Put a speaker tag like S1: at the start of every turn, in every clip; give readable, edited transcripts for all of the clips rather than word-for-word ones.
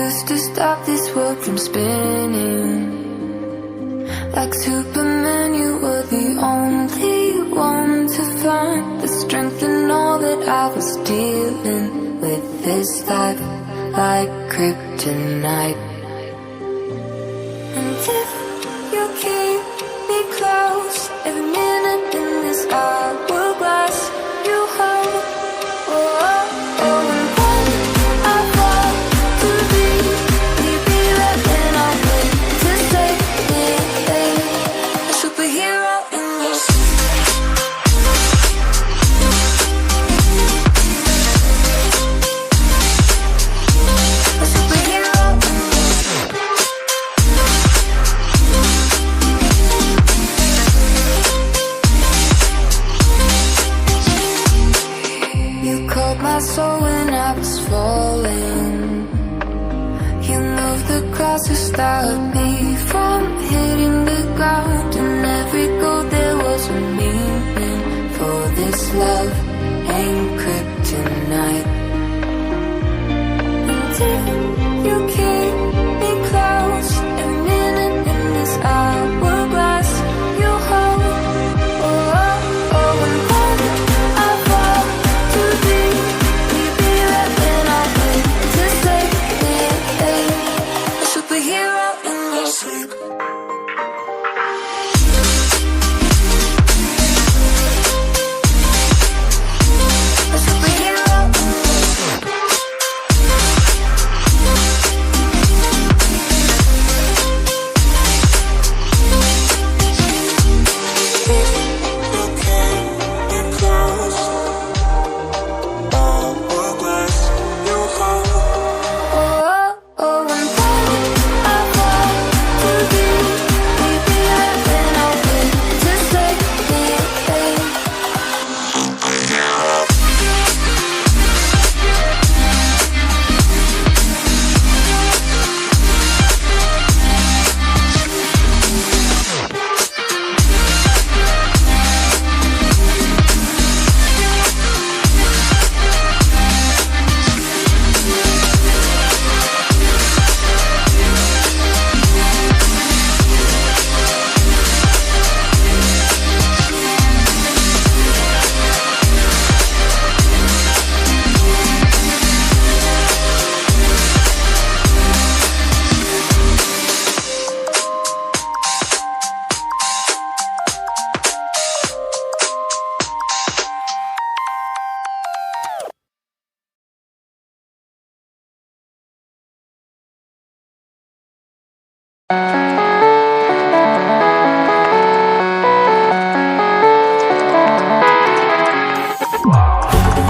S1: used to stop this world from spinning. Like Superman, you were the only one to find the strength in all that I was dealing with this life, like kryptonite. And if you keep me close, every minute in this hourglass you hold. Oh, oh, oh, and when I fall too deep, will you be there when I wait to save me? A superhero in your a superhero in you caught my soul when I was falling. You moved the crowds to stop me from hitting the ground. In every goal there was a meaning, for this love ain't kryptonite. And if you keep me close, every minute in this hourglass you hold. Oh, oh, oh, and when I fall too deep, will you be there when I wait to save me? A superhero in your sleep. A superhero in your sleep.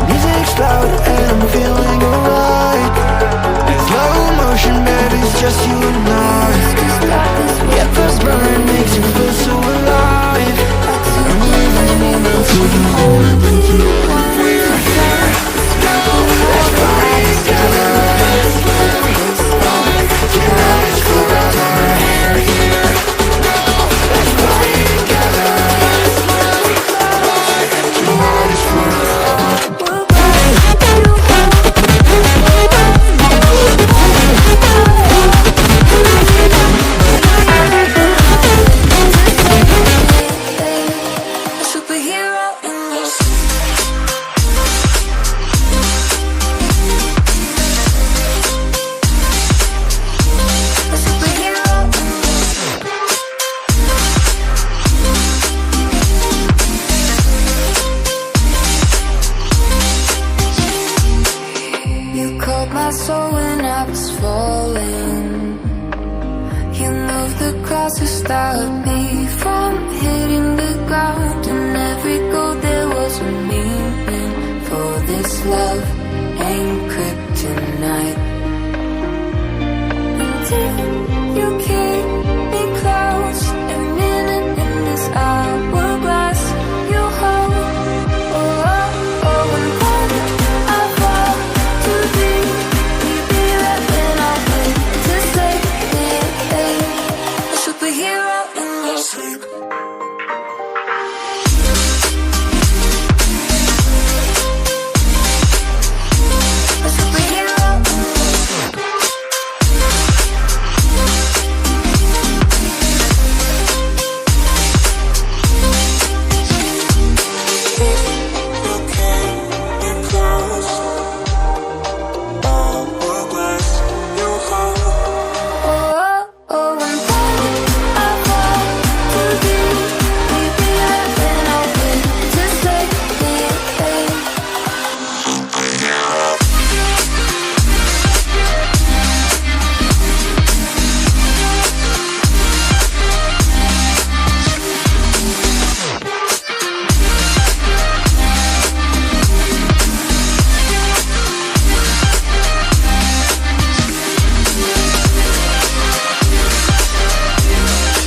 S2: Music's loud and I'm feeling alright. In slow motion, baby, it's just you and I. Yeah, first burn makes you feel so alive. I'm living the moment so you hold it with you. Let's fly together. Tonight is forever. Let's fly together. Tonight is forever.
S1: My soul when I was falling. You moved the crowds to stop me from hitting the ground. In every goal there was a meaning, for this love